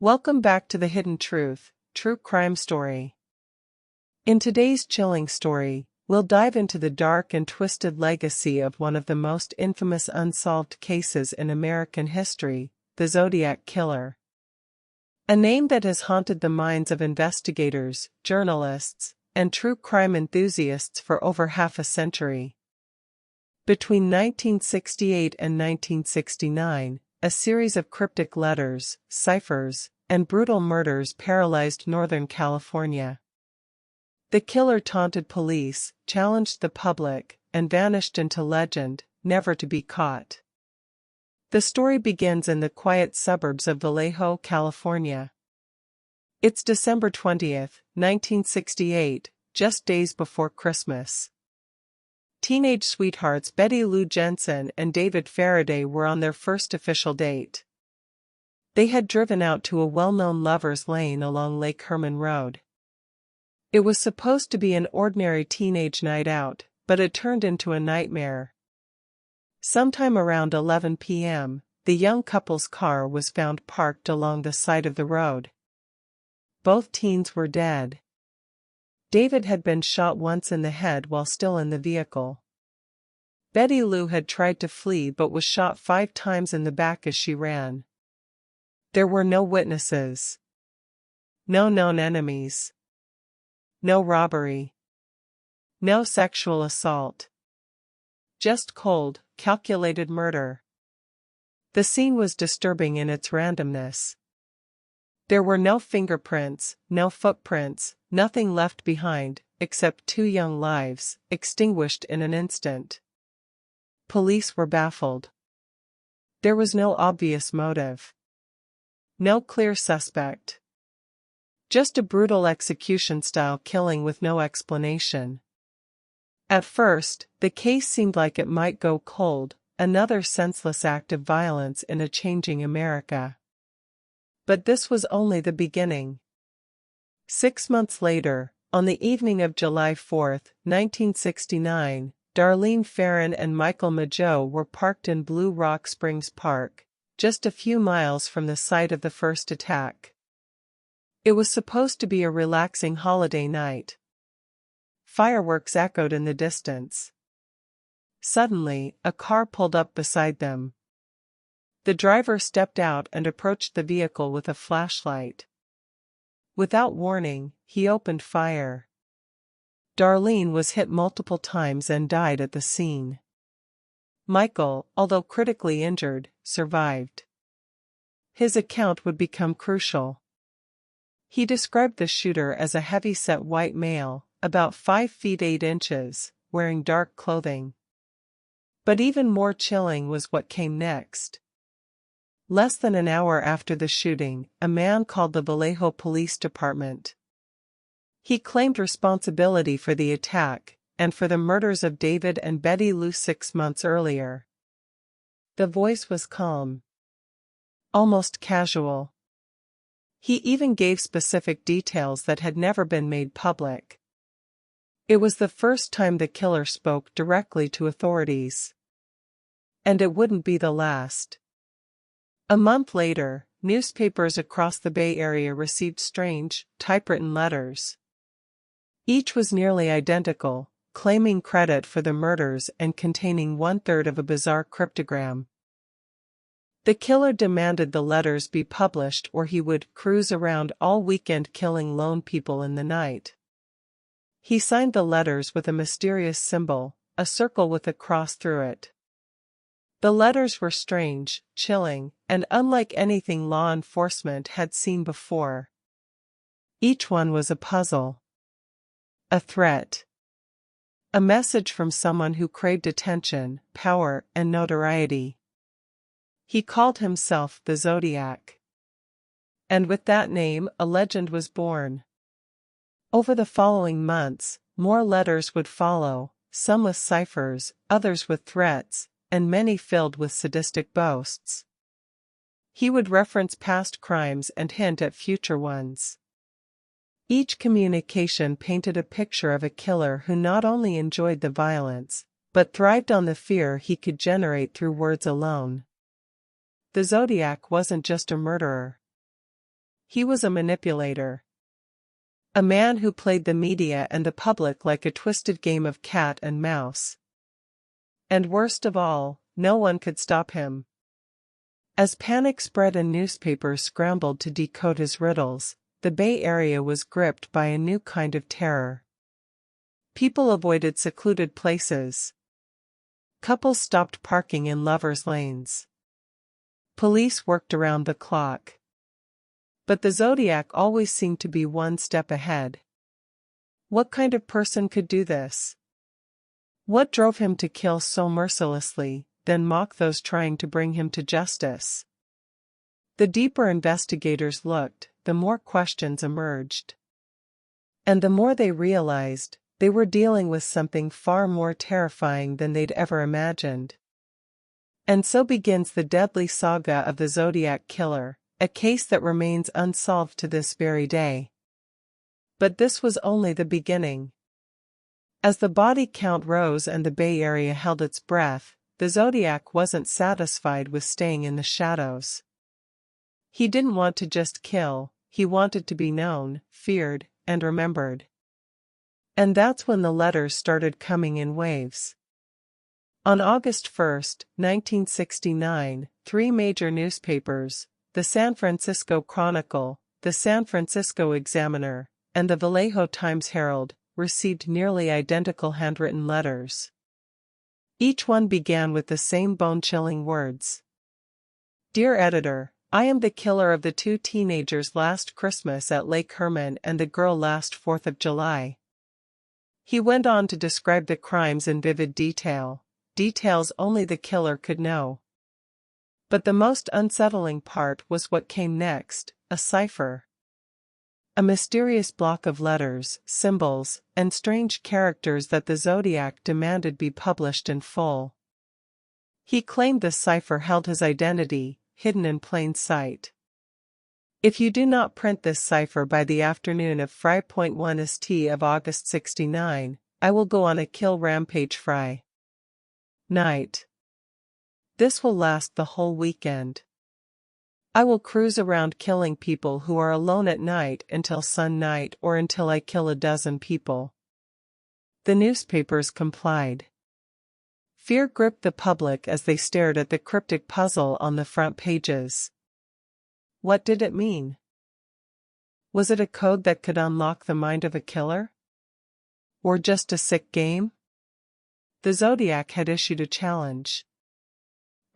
Welcome back to The Hidden Truth, True Crime Story. In today's chilling story, we'll dive into the dark and twisted legacy of one of the most infamous unsolved cases in American history, the Zodiac Killer. A name that has haunted the minds of investigators, journalists, and true crime enthusiasts for over half a century. Between 1968 and 1969, a series of cryptic letters, ciphers, and brutal murders paralyzed Northern California. The killer taunted police, challenged the public, and vanished into legend, never to be caught. The story begins in the quiet suburbs of Vallejo, California. It's December 20th, 1968, just days before Christmas. Teenage sweethearts Betty Lou Jensen and David Faraday were on their first official date. They had driven out to a well-known lovers' lane along Lake Herman Road. It was supposed to be an ordinary teenage night out, but it turned into a nightmare. Sometime around 11 p.m., the young couple's car was found parked along the side of the road. Both teens were dead. David had been shot once in the head while still in the vehicle. Betty Lou had tried to flee but was shot 5 times in the back as she ran. There were no witnesses. No known enemies. No robbery. No sexual assault. Just cold, calculated murder. The scene was disturbing in its randomness. There were no fingerprints, no footprints, nothing left behind, except 2 young lives, extinguished in an instant. Police were baffled. There was no obvious motive. No clear suspect. Just a brutal execution-style killing with no explanation. At first, the case seemed like it might go cold, another senseless act of violence in a changing America. But this was only the beginning. 6 months later, on the evening of July 4, 1969, Darlene Ferrin and Michael Mageau were parked in Blue Rock Springs Park, just a few miles from the site of the first attack. It was supposed to be a relaxing holiday night. Fireworks echoed in the distance. Suddenly, a car pulled up beside them. The driver stepped out and approached the vehicle with a flashlight. Without warning, he opened fire. Darlene was hit multiple times and died at the scene. Michael, although critically injured, survived. His account would become crucial. He described the shooter as a heavy-set white male, about 5 feet 8 inches, wearing dark clothing. But even more chilling was what came next. Less than an hour after the shooting, a man called the Vallejo Police Department. He claimed responsibility for the attack, and for the murders of David and Betty Lou 6 months earlier. The voice was calm. Almost casual. He even gave specific details that had never been made public. It was the first time the killer spoke directly to authorities. And it wouldn't be the last. A month later, newspapers across the Bay Area received strange, typewritten letters. Each was nearly identical, claiming credit for the murders and containing 1/3 of a bizarre cryptogram. The killer demanded the letters be published or he would cruise around all weekend killing lone people in the night. He signed the letters with a mysterious symbol, a circle with a cross through it. The letters were strange, chilling, and unlike anything law enforcement had seen before. Each one was a puzzle. A threat. A message from someone who craved attention, power, and notoriety. He called himself the Zodiac. And with that name, a legend was born. Over the following months, more letters would follow, some with ciphers, others with threats, and many filled with sadistic boasts. He would reference past crimes and hint at future ones. Each communication painted a picture of a killer who not only enjoyed the violence, but thrived on the fear he could generate through words alone. The Zodiac wasn't just a murderer. He was a manipulator. A man who played the media and the public like a twisted game of cat and mouse. And worst of all, no one could stop him. As panic spread and newspapers scrambled to decode his riddles, the Bay Area was gripped by a new kind of terror. People avoided secluded places. Couples stopped parking in lovers' lanes. Police worked around the clock. But the Zodiac always seemed to be one step ahead. What kind of person could do this? What drove him to kill so mercilessly, then mock those trying to bring him to justice? The deeper investigators looked, the more questions emerged. And the more they realized, they were dealing with something far more terrifying than they'd ever imagined. And so begins the deadly saga of the Zodiac Killer, a case that remains unsolved to this very day. But this was only the beginning. As the body count rose and the Bay Area held its breath, the Zodiac wasn't satisfied with staying in the shadows. He didn't want to just kill, he wanted to be known, feared, and remembered. And that's when the letters started coming in waves. On August 1, 1969, three major newspapers, the San Francisco Chronicle, the San Francisco Examiner, and the Vallejo Times-Herald, received nearly identical handwritten letters. Each one began with the same bone-chilling words. Dear Editor, I am the killer of the two teenagers last Christmas at Lake Herman and the girl last 4th of July. He went on to describe the crimes in vivid detail, details only the killer could know. But the most unsettling part was what came next, a cipher. A mysterious block of letters, symbols, and strange characters that the Zodiac demanded be published in full. He claimed the cipher held his identity, hidden in plain sight. If you do not print this cipher by the afternoon of Fry.1 St of August 69, I will go on a kill rampage Fry. Night. This will last the whole weekend. I will cruise around killing people who are alone at night until sun night or until I kill a dozen people. The newspapers complied. Fear gripped the public as they stared at the cryptic puzzle on the front pages. What did it mean? Was it a code that could unlock the mind of a killer? Or just a sick game? The Zodiac had issued a challenge.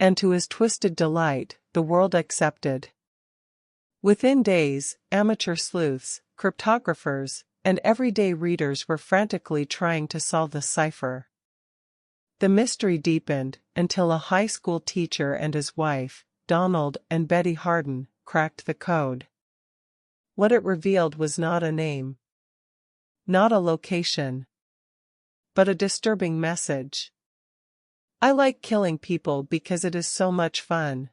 And to his twisted delight, the world accepted. Within days, amateur sleuths, cryptographers, and everyday readers were frantically trying to solve the cipher. The mystery deepened until a high school teacher and his wife, Donald and Betty Harden, cracked the code. What it revealed was not a name, not a location, but a disturbing message. I like killing people because it is so much fun.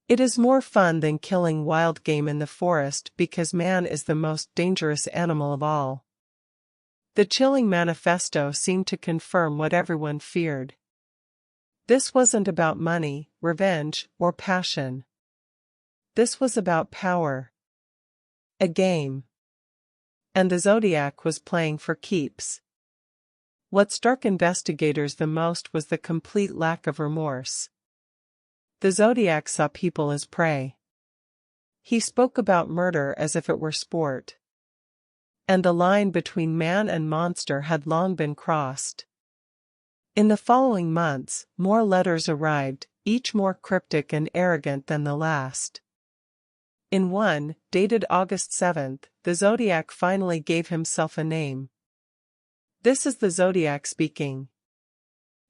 It is more fun than killing wild game in the forest because man is the most dangerous animal of all. The chilling manifesto seemed to confirm what everyone feared. This wasn't about money, revenge, or passion. This was about power. A game. And the Zodiac was playing for keeps. What struck investigators the most was the complete lack of remorse. The Zodiac saw people as prey. He spoke about murder as if it were sport. And the line between man and monster had long been crossed. In the following months, more letters arrived, each more cryptic and arrogant than the last. In one, dated August 7th, the Zodiac finally gave himself a name. This is the Zodiac speaking.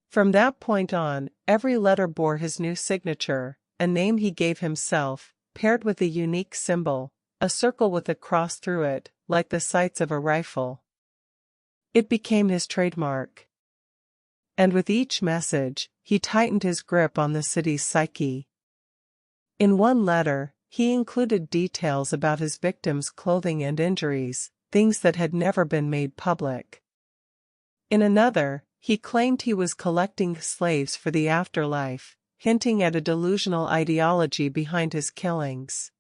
From that point on, every letter bore his new signature, a name he gave himself, paired with a unique symbol, a circle with a cross through it, like the sights of a rifle. It became his trademark. And with each message, he tightened his grip on the city's psyche. In one letter, he included details about his victims' clothing and injuries, things that had never been made public. In another, he claimed he was collecting slaves for the afterlife, hinting at a delusional ideology behind his killings.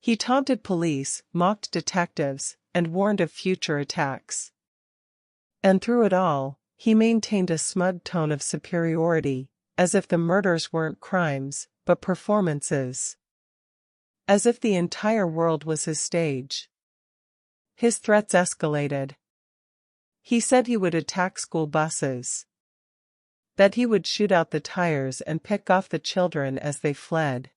He taunted police, mocked detectives, and warned of future attacks. And through it all, he maintained a smug tone of superiority, as if the murders weren't crimes, but performances. As if the entire world was his stage. His threats escalated. He said he would attack school buses. That he would shoot out the tires and pick off the children as they fled.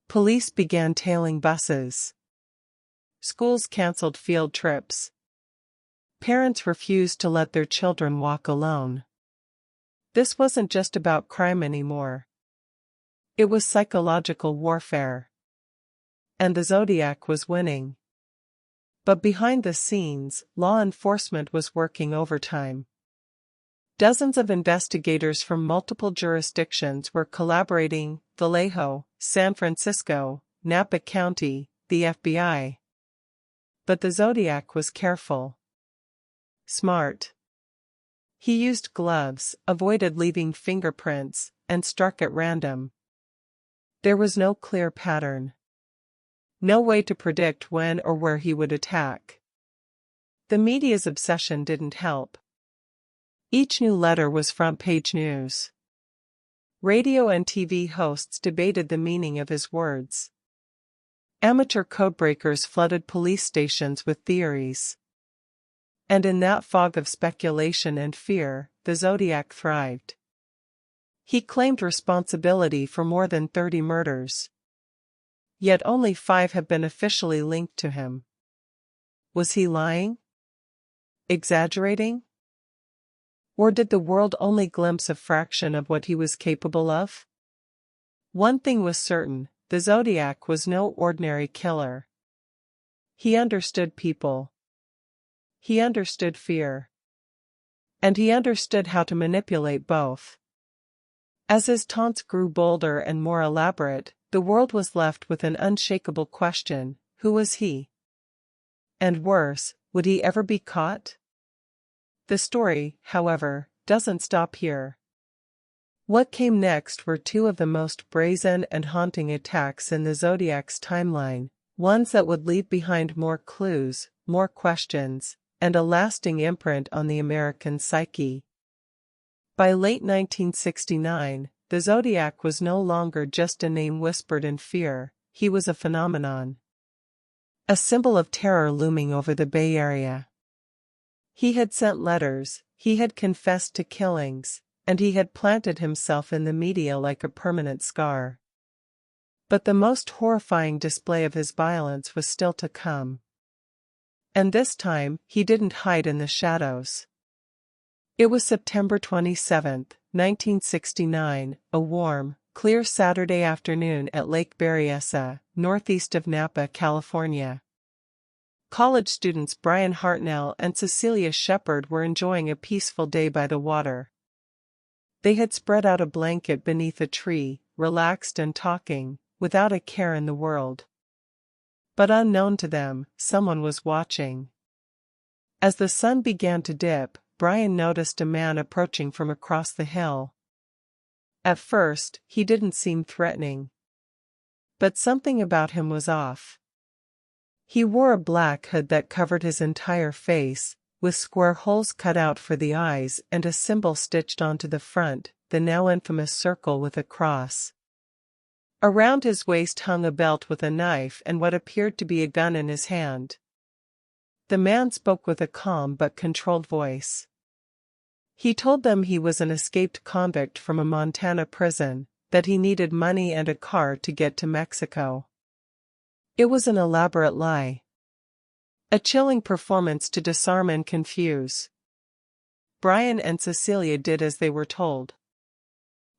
Police began tailing buses. Schools canceled field trips. Parents refused to let their children walk alone. This wasn't just about crime anymore. It was psychological warfare. And the Zodiac was winning. But behind the scenes, law enforcement was working overtime. Dozens of investigators from multiple jurisdictions were collaborating: Vallejo, San Francisco, Napa County, the FBI. But the Zodiac was careful. Smart. He used gloves, avoided leaving fingerprints, and struck at random. There was no clear pattern. No way to predict when or where he would attack. The media's obsession didn't help. Each new letter was front-page news. Radio and TV hosts debated the meaning of his words. Amateur codebreakers flooded police stations with theories. And in that fog of speculation and fear, the Zodiac thrived. He claimed responsibility for more than 30 murders. Yet only 5 have been officially linked to him. Was he lying? Exaggerating? Or did the world only glimpse a fraction of what he was capable of? One thing was certain: the Zodiac was no ordinary killer. He understood people. He understood fear. And he understood how to manipulate both. As his taunts grew bolder and more elaborate, the world was left with an unshakable question: who was he? And worse, would he ever be caught? The story, however, doesn't stop here. What came next were 2 of the most brazen and haunting attacks in the Zodiac's timeline, ones that would leave behind more clues, more questions, and a lasting imprint on the American psyche. By late 1969, the Zodiac was no longer just a name whispered in fear, he was a phenomenon. A symbol of terror looming over the Bay Area. He had sent letters, he had confessed to killings, and he had planted himself in the media like a permanent scar. But the most horrifying display of his violence was still to come. And this time, he didn't hide in the shadows. It was September 27, 1969, a warm, clear Saturday afternoon at Lake Berryessa, northeast of Napa, California. College students Brian Hartnell and Cecilia Shepard were enjoying a peaceful day by the water. They had spread out a blanket beneath a tree, relaxed and talking, without a care in the world. But unknown to them, someone was watching. As the sun began to dip, Brian noticed a man approaching from across the hill. At first, he didn't seem threatening. But something about him was off. He wore a black hood that covered his entire face, with square holes cut out for the eyes and a symbol stitched onto the front, the now infamous circle with a cross. Around his waist hung a belt with a knife and what appeared to be a gun in his hand. The man spoke with a calm but controlled voice. He told them he was an escaped convict from a Montana prison, that he needed money and a car to get to Mexico. It was an elaborate lie. A chilling performance to disarm and confuse. Brian and Cecilia did as they were told.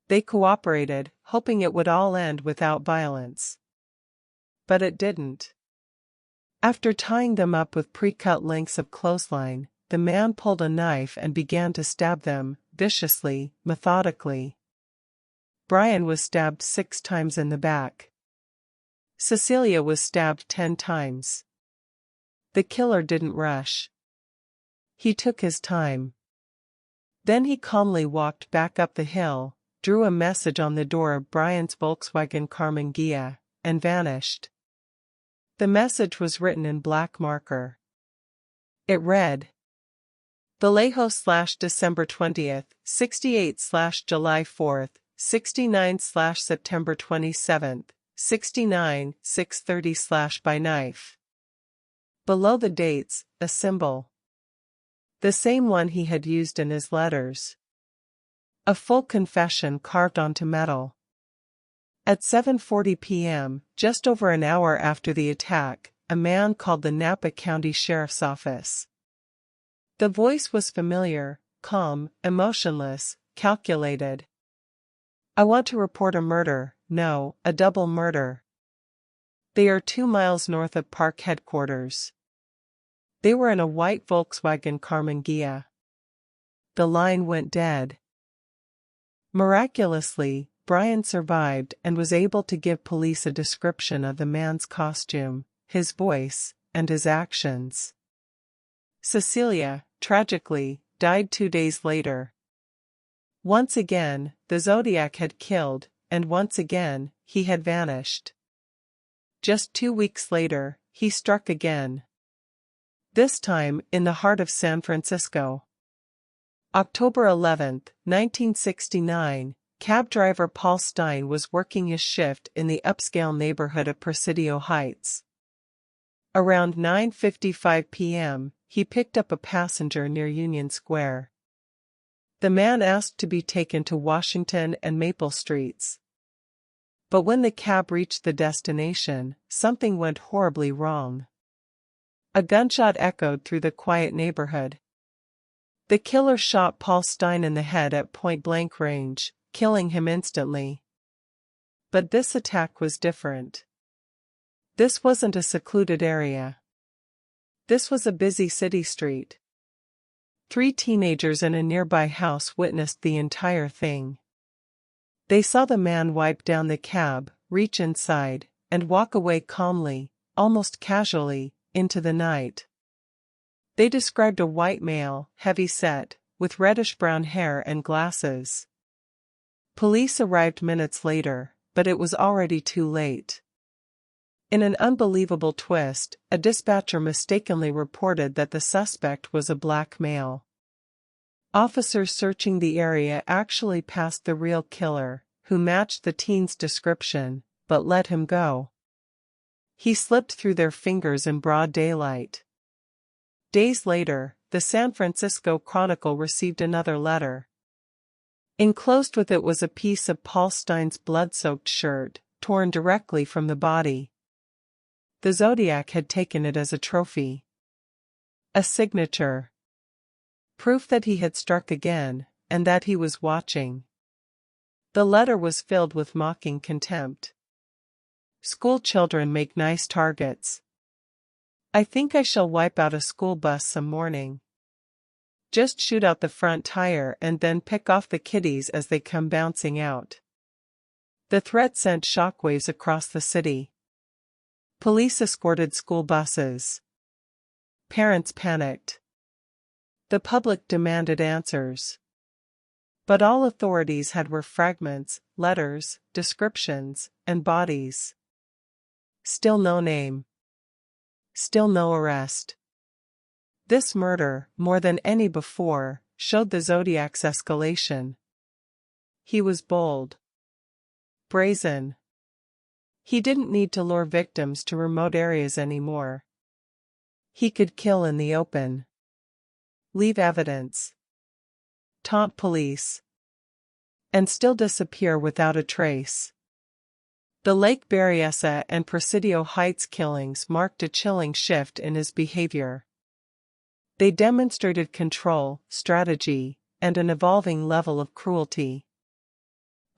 They cooperated, hoping it would all end without violence. But it didn't. After tying them up with pre-cut lengths of clothesline, the man pulled a knife and began to stab them, viciously, methodically. Brian was stabbed 6 times in the back. Cecilia was stabbed 10 times. The killer didn't rush. He took his time. Then he calmly walked back up the hill, drew a message on the door of Brian's Volkswagen Carmen Ghia, and vanished. The message was written in black marker. It read: Vallejo/December 20th, 68/July 4th, 69/September 27th, 69, 6:30 by knife. Below the dates, a symbol. The same one he had used in his letters. A full confession carved onto metal. At 7:40 p.m., just over an hour after the attack, a man called the Napa County Sheriff's Office. The voice was familiar, calm, emotionless, calculated. "I want to report a murder, no, a double murder. They are 2 miles north of park headquarters." They were in a white Volkswagen Karmann Ghia. The line went dead. Miraculously, Brian survived and was able to give police a description of the man's costume, his voice, and his actions. Cecilia, tragically, died 2 days later. Once again, the Zodiac had killed, and once again, he had vanished. Just 2 weeks later, he struck again. This time, in the heart of San Francisco. October 11, 1969, cab driver Paul Stine was working his shift in the upscale neighborhood of Presidio Heights. Around 9:55 p.m., he picked up a passenger near Union Square. The man asked to be taken to Washington and Maple Streets. But when the cab reached the destination, something went horribly wrong. A gunshot echoed through the quiet neighborhood. The killer shot Paul Stine in the head at point-blank range, killing him instantly. But this attack was different. This wasn't a secluded area. This was a busy city street. 3 teenagers in a nearby house witnessed the entire thing. They saw the man wipe down the cab, reach inside, and walk away calmly, almost casually, into the night. They described a white male, heavy-set, with reddish-brown hair and glasses. Police arrived minutes later, but it was already too late. In an unbelievable twist, a dispatcher mistakenly reported that the suspect was a black male. Officers searching the area actually passed the real killer, who matched the teen's description, but let him go. He slipped through their fingers in broad daylight. Days later, the San Francisco Chronicle received another letter. Enclosed with it was a piece of Paul Stine's blood-soaked shirt, torn directly from the body. The Zodiac had taken it as a trophy. A signature. Proof that he had struck again, and that he was watching. The letter was filled with mocking contempt. "School children make nice targets. I think I shall wipe out a school bus some morning. Just shoot out the front tire and then pick off the kiddies as they come bouncing out." The threat sent shockwaves across the city. Police escorted school buses. Parents panicked. The public demanded answers. But all authorities had were fragments, letters, descriptions, and bodies. Still no name. Still no arrest. This murder, more than any before, showed the Zodiac's escalation. He was bold. Brazen. He didn't need to lure victims to remote areas anymore. He could kill in the open. Leave evidence. Taunt police. And still disappear without a trace. The Lake Berryessa and Presidio Heights killings marked a chilling shift in his behavior. They demonstrated control, strategy, and an evolving level of cruelty.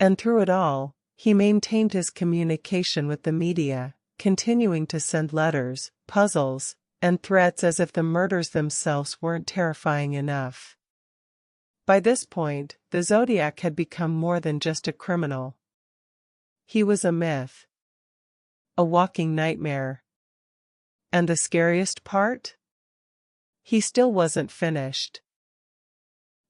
And through it all, he maintained his communication with the media, continuing to send letters, puzzles, and threats as if the murders themselves weren't terrifying enough. By this point, the Zodiac had become more than just a criminal. He was a myth. A walking nightmare. And the scariest part? He still wasn't finished.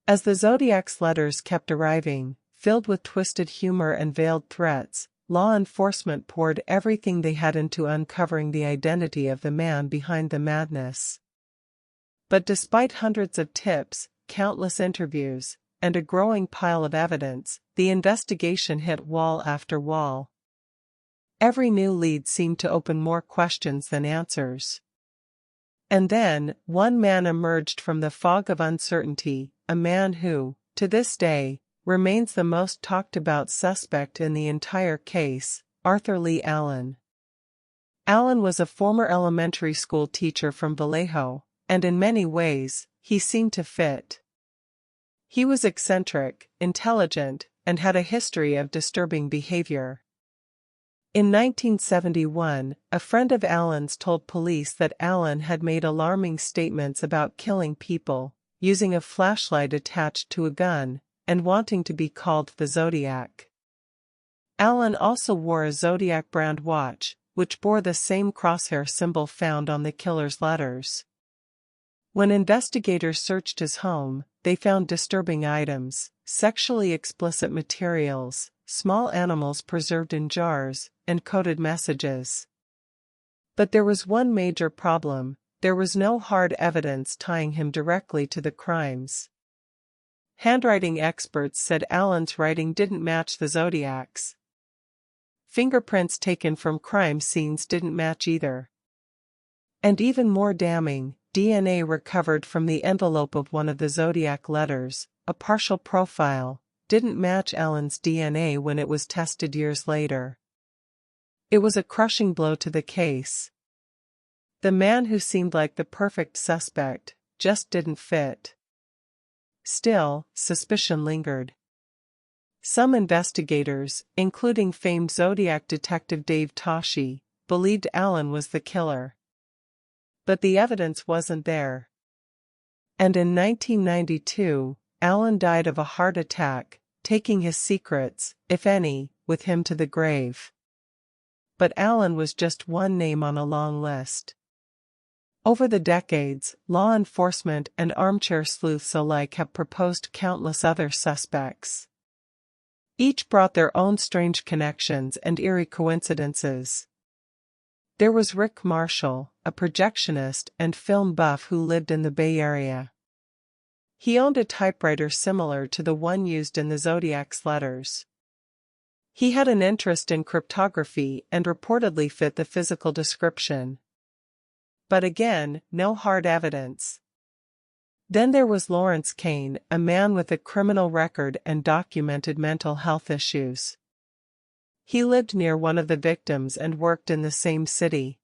As the Zodiac's letters kept arriving, filled with twisted humor and veiled threats, law enforcement poured everything they had into uncovering the identity of the man behind the madness. But despite hundreds of tips, countless interviews, and a growing pile of evidence, the investigation hit wall after wall. Every new lead seemed to open more questions than answers. And then, one man emerged from the fog of uncertainty, a man who, to this day, remains the most talked about suspect in the entire case, Arthur Lee Allen. Allen was a former elementary school teacher from Vallejo, and in many ways, he seemed to fit. He was eccentric, intelligent, and had a history of disturbing behavior. In 1971, a friend of Allen's told police that Allen had made alarming statements about killing people, using a flashlight attached to a gun, and wanting to be called the Zodiac. Allen also wore a Zodiac brand watch, which bore the same crosshair symbol found on the killer's letters. When investigators searched his home, they found disturbing items, sexually explicit materials, small animals preserved in jars, and coded messages. But there was one major problem: there was no hard evidence tying him directly to the crimes. Handwriting experts said Allen's writing didn't match the Zodiac's. Fingerprints taken from crime scenes didn't match either. And even more damning, DNA recovered from the envelope of one of the Zodiac letters, a partial profile, didn't match Allen's DNA when it was tested years later. It was a crushing blow to the case. The man who seemed like the perfect suspect just didn't fit. Still, suspicion lingered. Some investigators, including famed Zodiac detective Dave Toschi, believed Allen was the killer. But the evidence wasn't there. And in 1992, Allen died of a heart attack, taking his secrets, if any, with him to the grave. But Allen was just one name on a long list. Over the decades, law enforcement and armchair sleuths alike have proposed countless other suspects. Each brought their own strange connections and eerie coincidences. There was Rick Marshall, a projectionist and film buff who lived in the Bay Area. He owned a typewriter similar to the one used in the Zodiac's letters. He had an interest in cryptography and reportedly fit the physical description. But again, no hard evidence. Then there was Lawrence Kane, a man with a criminal record and documented mental health issues. He lived near one of the victims and worked in the same city.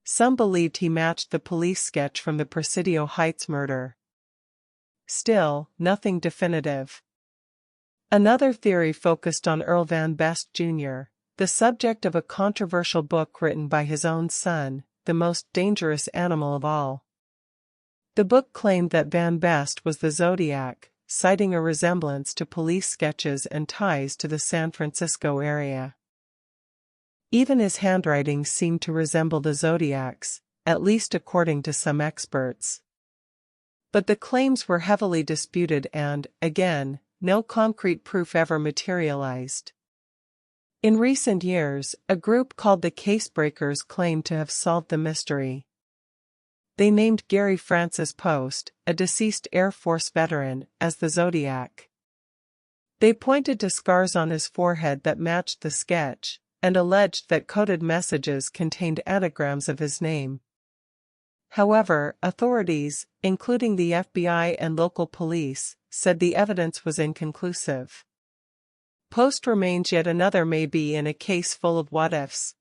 Some believed he matched the police sketch from the Presidio Heights murder. Still, nothing definitive. Another theory focused on Earl Van Best Jr., the subject of a controversial book written by his own son, The Most Dangerous Animal of All. The book claimed that Van Best was the Zodiac, citing a resemblance to police sketches and ties to the San Francisco area. Even his handwriting seemed to resemble the Zodiac's, at least according to some experts. But the claims were heavily disputed and, again, no concrete proof ever materialized. In recent years, a group called the Casebreakers claimed to have solved the mystery. They named Gary Francis Post, a deceased Air Force veteran, as the Zodiac. They pointed to scars on his forehead that matched the sketch, and alleged that coded messages contained anagrams of his name. However, authorities, including the FBI and local police, said the evidence was inconclusive. Post remains yet another maybe in a case full of what-ifs.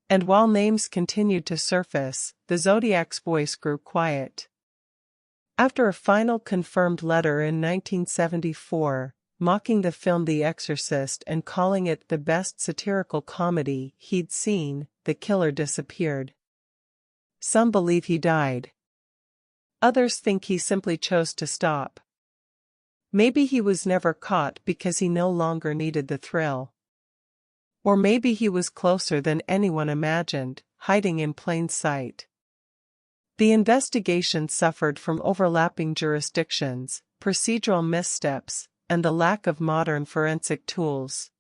And while names continued to surface, the Zodiac's voice grew quiet. After a final confirmed letter in 1974, mocking the film The Exorcist and calling it the best satirical comedy he'd seen, the killer disappeared. Some believe he died. Others think he simply chose to stop. Maybe he was never caught because he no longer needed the thrill. Or maybe he was closer than anyone imagined, hiding in plain sight. The investigation suffered from overlapping jurisdictions, procedural missteps, and the lack of modern forensic tools.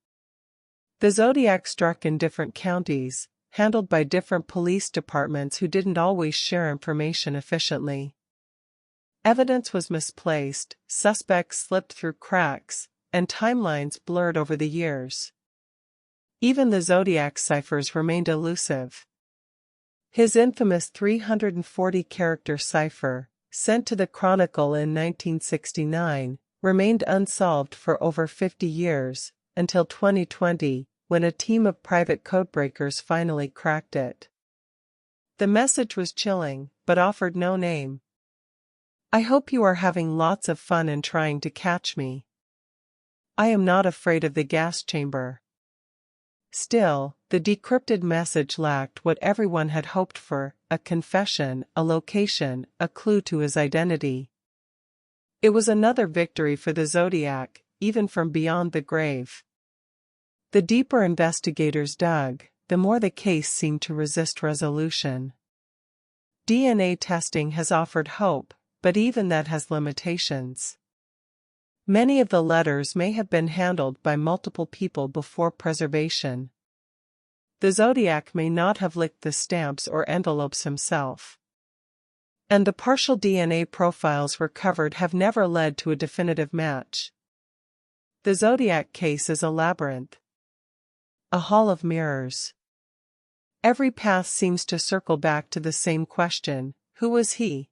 The Zodiac struck in different counties, handled by different police departments who didn't always share information efficiently. Evidence was misplaced, suspects slipped through cracks, and timelines blurred over the years. Even the Zodiac ciphers remained elusive. His infamous 340-character cipher, sent to the Chronicle in 1969, remained unsolved for over 50 years, until 2020, when a team of private codebreakers finally cracked it. The message was chilling, but offered no name. I hope you are having lots of fun in trying to catch me. I am not afraid of the gas chamber. Still, the decrypted message lacked what everyone had hoped for: a confession, a location, a clue to his identity. It was another victory for the Zodiac, even from beyond the grave. The deeper investigators dug, the more the case seemed to resist resolution. DNA testing has offered hope, but even that has limitations. Many of the letters may have been handled by multiple people before preservation. The Zodiac may not have licked the stamps or envelopes himself. And the partial DNA profiles recovered have never led to a definitive match. The Zodiac case is a labyrinth. A hall of mirrors. Every path seems to circle back to the same question: who was he?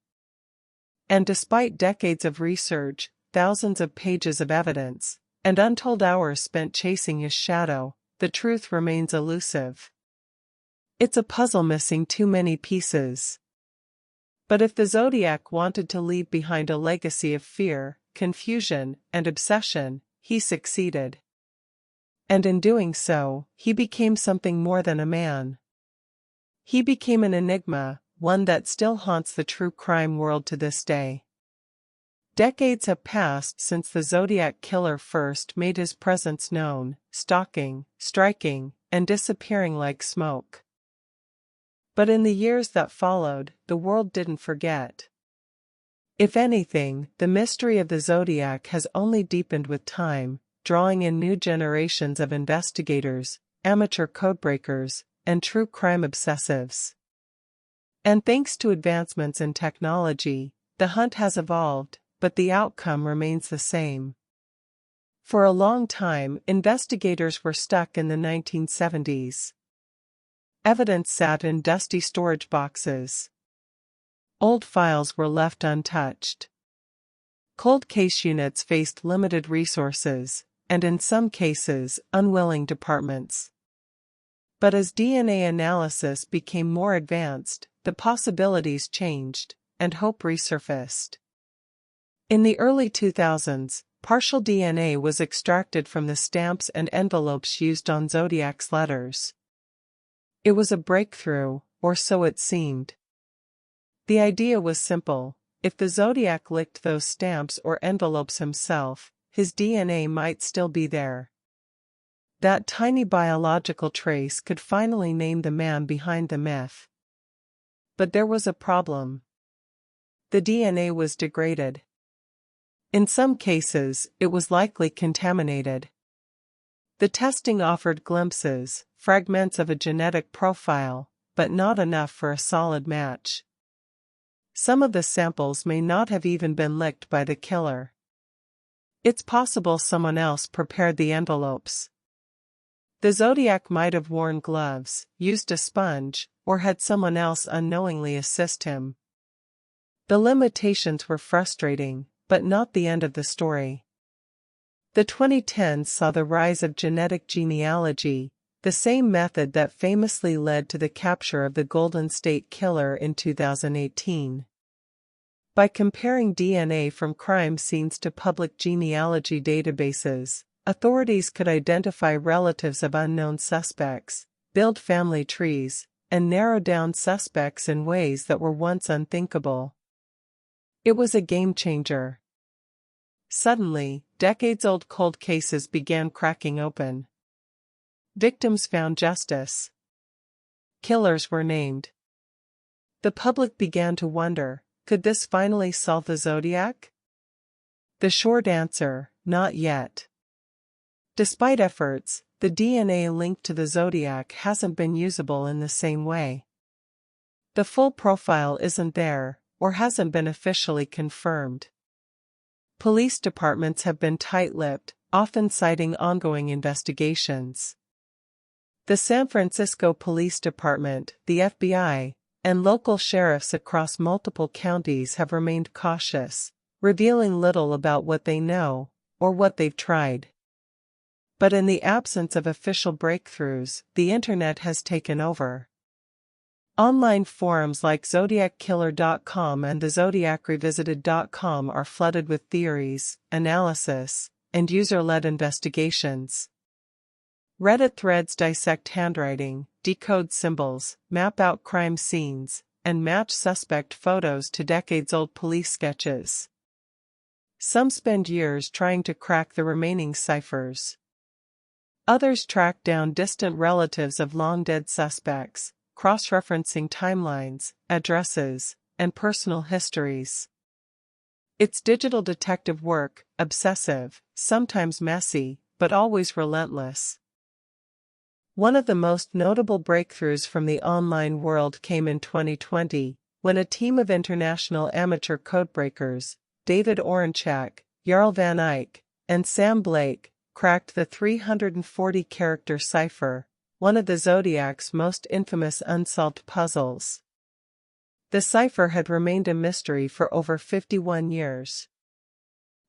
And despite decades of research, thousands of pages of evidence, and untold hours spent chasing his shadow, the truth remains elusive. It's a puzzle missing too many pieces. But if the Zodiac wanted to leave behind a legacy of fear, confusion, and obsession, he succeeded. And in doing so, he became something more than a man. He became an enigma, one that still haunts the true crime world to this day. Decades have passed since the Zodiac Killer first made his presence known, stalking, striking, and disappearing like smoke. But in the years that followed, the world didn't forget. If anything, the mystery of the Zodiac has only deepened with time, drawing in new generations of investigators, amateur codebreakers, and true crime obsessives. And thanks to advancements in technology, the hunt has evolved, but the outcome remains the same. For a long time, investigators were stuck in the 1970s. Evidence sat in dusty storage boxes. Old files were left untouched. Cold case units faced limited resources, and in some cases, unwilling departments. But as DNA analysis became more advanced, the possibilities changed, and hope resurfaced. In the early 2000s, partial DNA was extracted from the stamps and envelopes used on Zodiac's letters. It was a breakthrough, or so it seemed. The idea was simple: if the Zodiac licked those stamps or envelopes himself, his DNA might still be there. That tiny biological trace could finally name the man behind the myth. But there was a problem. The DNA was degraded. In some cases, it was likely contaminated. The testing offered glimpses, fragments of a genetic profile, but not enough for a solid match. Some of the samples may not have even been licked by the killer. It's possible someone else prepared the envelopes. The Zodiac might have worn gloves, used a sponge, or had someone else unknowingly assist him. The limitations were frustrating, but not the end of the story. The 2010s saw the rise of genetic genealogy, the same method that famously led to the capture of the Golden State Killer in 2018. By comparing DNA from crime scenes to public genealogy databases, authorities could identify relatives of unknown suspects, build family trees, and narrow down suspects in ways that were once unthinkable. It was a game changer. Suddenly, decades-old cold cases began cracking open. Victims found justice. Killers were named. The public began to wonder, could this finally solve the Zodiac? The short answer: not yet. Despite efforts, the DNA linked to the Zodiac hasn't been usable in the same way. The full profile isn't there, or hasn't been officially confirmed. Police departments have been tight-lipped, often citing ongoing investigations. The San Francisco Police Department, the FBI, and local sheriffs across multiple counties have remained cautious, revealing little about what they know, or what they've tried. But in the absence of official breakthroughs, the internet has taken over. Online forums like ZodiacKiller.com and the ZodiacRevisited.com are flooded with theories, analysis, and user-led investigations. Reddit threads dissect handwriting, decode symbols, map out crime scenes, and match suspect photos to decades-old police sketches. Some spend years trying to crack the remaining ciphers. Others track down distant relatives of long-dead suspects, cross-referencing timelines, addresses, and personal histories. It's digital detective work, obsessive, sometimes messy, but always relentless. One of the most notable breakthroughs from the online world came in 2020, when a team of international amateur codebreakers, David Oranchak, Jarl Van Eyck, and Sam Blake, cracked the 340-character cipher, one of the Zodiac's most infamous unsolved puzzles. The cipher had remained a mystery for over 51 years.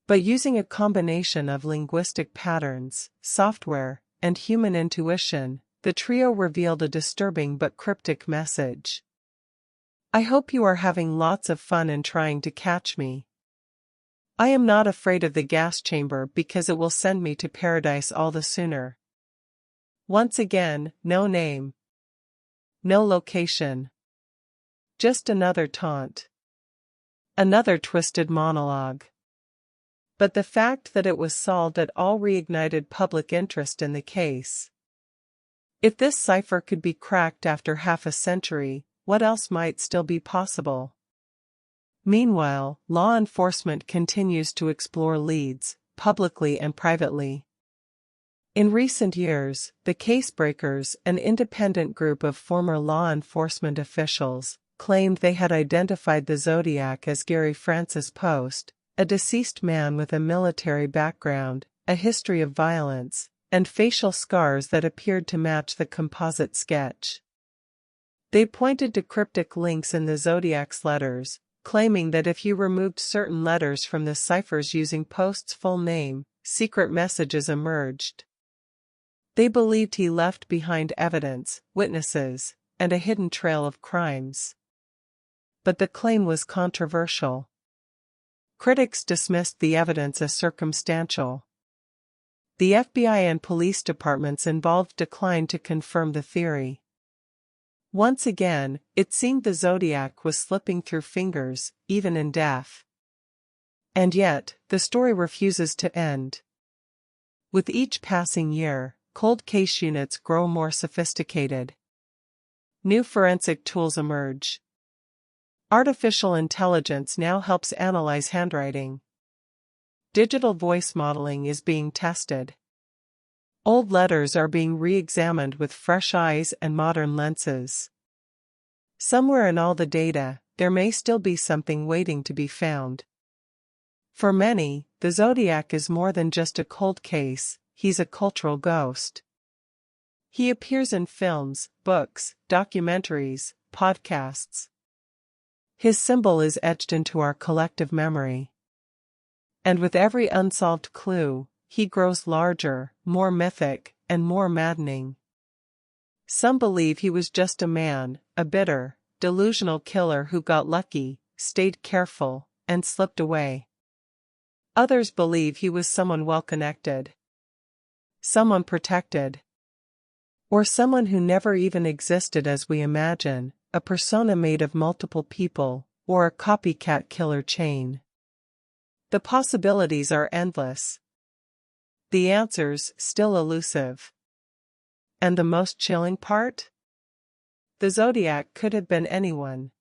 But using a combination of linguistic patterns, software, and human intuition, the trio revealed a disturbing but cryptic message. I hope you are having lots of fun in trying to catch me. I am not afraid of the gas chamber because it will send me to paradise all the sooner. Once again, no name. No location. Just another taunt. Another twisted monologue. But the fact that it was solved at all reignited public interest in the case. If this cipher could be cracked after half a century, what else might still be possible? Meanwhile, law enforcement continues to explore leads, publicly and privately. In recent years, the Casebreakers, an independent group of former law enforcement officials, claimed they had identified the Zodiac as Gary Francis Post, a deceased man with a military background, a history of violence, and facial scars that appeared to match the composite sketch. They pointed to cryptic links in the Zodiac's letters, claiming that if you removed certain letters from the ciphers using Post's full name, secret messages emerged. They believed he left behind evidence, witnesses, and a hidden trail of crimes. But the claim was controversial. Critics dismissed the evidence as circumstantial. The FBI and police departments involved declined to confirm the theory. Once again, it seemed the Zodiac was slipping through fingers, even in death. And yet, the story refuses to end. With each passing year, cold case units grow more sophisticated. New forensic tools emerge. Artificial intelligence now helps analyze handwriting. Digital voice modeling is being tested. Old letters are being re-examined with fresh eyes and modern lenses. Somewhere in all the data, there may still be something waiting to be found. For many, the Zodiac is more than just a cold case, he's a cultural ghost. He appears in films, books, documentaries, podcasts. His symbol is etched into our collective memory. And with every unsolved clue, he grows larger, more mythic, and more maddening. Some believe he was just a man, a bitter, delusional killer who got lucky, stayed careful, and slipped away. Others believe he was someone well-connected. Someone protected. Or someone who never even existed as we imagine, a persona made of multiple people, or a copycat killer chain. The possibilities are endless. The answers still elusive. And the most chilling part? The Zodiac could have been anyone.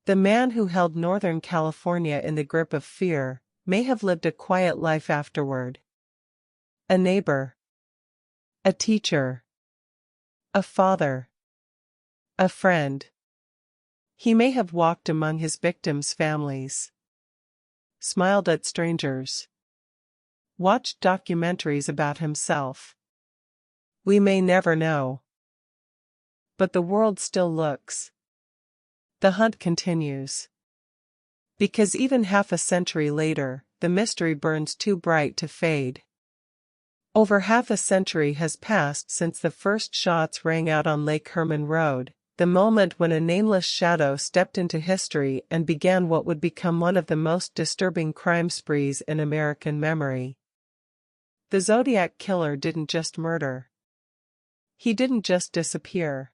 The man who held Northern California in the grip of fear may have lived a quiet life afterward. A neighbor. A teacher. A father. A friend. He may have walked among his victims' families, smiled at strangers, watched documentaries about himself. We may never know. But the world still looks. The hunt continues. Because even half a century later, the mystery burns too bright to fade. Over half a century has passed since the first shots rang out on Lake Herman Road, the moment when a nameless shadow stepped into history and began what would become one of the most disturbing crime sprees in American memory. The Zodiac Killer didn't just murder. He didn't just disappear.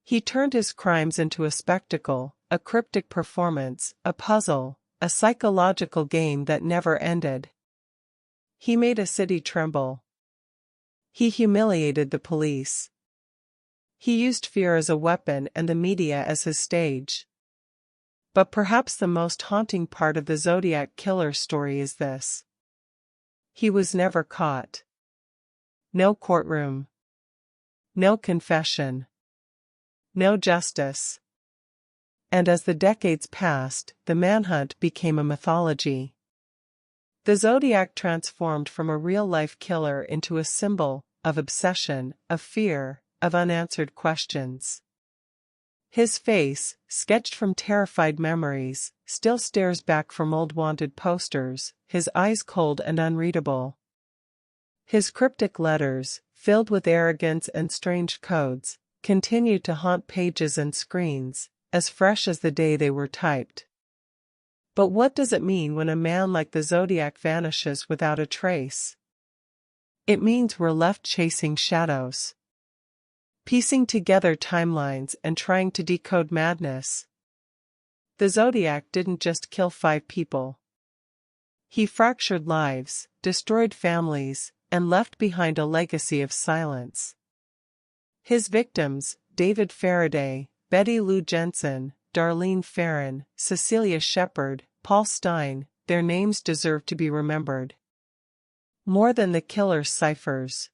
He turned his crimes into a spectacle, a cryptic performance, a puzzle, a psychological game that never ended. He made a city tremble. He humiliated the police. He used fear as a weapon and the media as his stage. But perhaps the most haunting part of the Zodiac Killer story is this. He was never caught. No courtroom. No confession. No justice. And as the decades passed, the manhunt became a mythology. The Zodiac transformed from a real-life killer into a symbol of obsession, of fear, of unanswered questions. His face, sketched from terrified memories, still stares back from old wanted posters, his eyes cold and unreadable. His cryptic letters, filled with arrogance and strange codes, continue to haunt pages and screens, as fresh as the day they were typed. But what does it mean when a man like the Zodiac vanishes without a trace? It means we're left chasing shadows, piecing together timelines and trying to decode madness. The Zodiac didn't just kill 5 people. He fractured lives, destroyed families, and left behind a legacy of silence. His victims, David Faraday, Betty Lou Jensen, Darlene Ferrin, Cecilia Shepard, Paul Stein, their names deserve to be remembered. More than the killer's ciphers.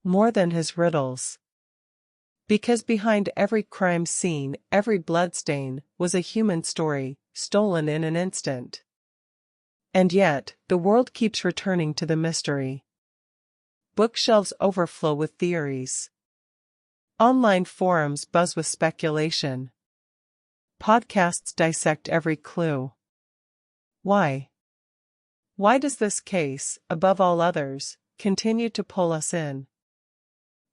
More than his riddles. Because behind every crime scene, every bloodstain, was a human story, stolen in an instant. And yet, the world keeps returning to the mystery. Bookshelves overflow with theories. Online forums buzz with speculation. Podcasts dissect every clue. Why? Why does this case, above all others, continue to pull us in?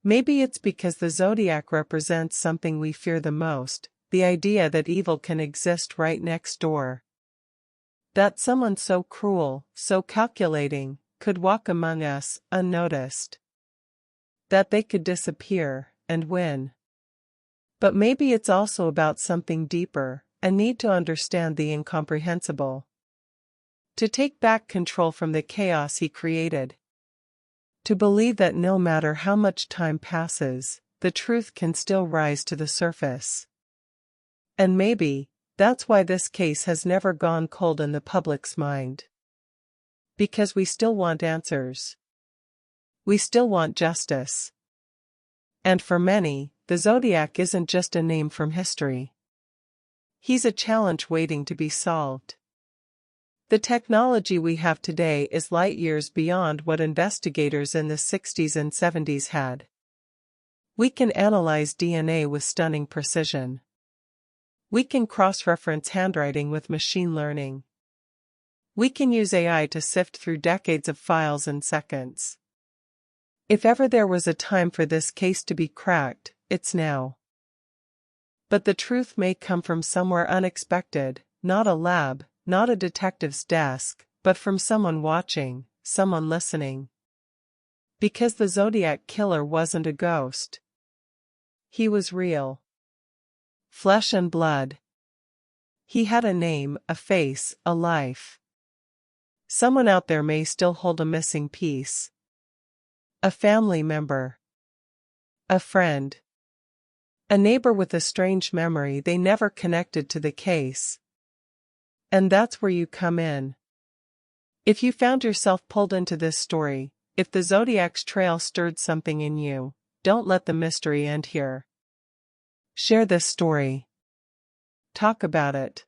Maybe it's because the Zodiac represents something we fear the most, the idea that evil can exist right next door. That someone so cruel, so calculating, could walk among us, unnoticed. That they could disappear, and win. But maybe it's also about something deeper, a need to understand the incomprehensible. To take back control from the chaos he created. To believe that no matter how much time passes, the truth can still rise to the surface. And maybe, that's why this case has never gone cold in the public's mind. Because we still want answers. We still want justice. And for many, the Zodiac isn't just a name from history. He's a challenge waiting to be solved. The technology we have today is light years beyond what investigators in the 60s and 70s had. We can analyze DNA with stunning precision. We can cross-reference handwriting with machine learning. We can use AI to sift through decades of files in seconds. If ever there was a time for this case to be cracked, it's now. But the truth may come from somewhere unexpected, not a lab, not a detective's desk, but from someone watching, someone listening. Because the Zodiac Killer wasn't a ghost. He was real. Flesh and blood. He had a name, a face, a life. Someone out there may still hold a missing piece. A family member. A friend. A neighbor with a strange memory they never connected to the case. And that's where you come in. If you found yourself pulled into this story, If the Zodiac's trail stirred something in you, don't let the mystery end here. Share this story. Talk about it.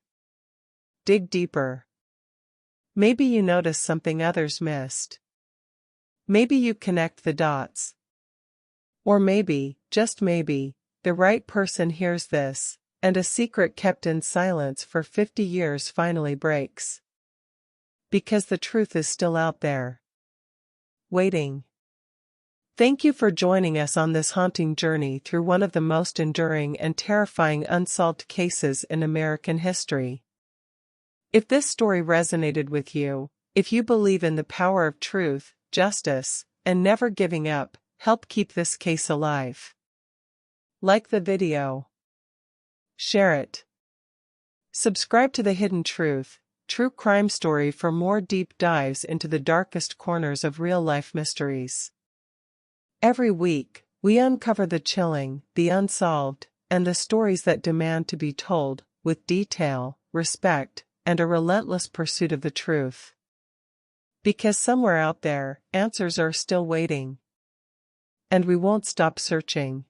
Dig deeper. Maybe you notice something others missed. Maybe you connect the dots. Or maybe, just maybe, the right person hears this, and a secret kept in silence for 50 years finally breaks. Because the truth is still out there. Waiting. Thank you for joining us on this haunting journey through one of the most enduring and terrifying unsolved cases in American history. If this story resonated with you, if you believe in the power of truth, justice, and never giving up, help keep this case alive. Like the video. Share it. Subscribe to The Hidden Truth, True Crime Story for more deep dives into the darkest corners of real-life mysteries. Every week, we uncover the chilling, the unsolved, and the stories that demand to be told, with detail, respect, and a relentless pursuit of the truth. Because somewhere out there, answers are still waiting. And we won't stop searching.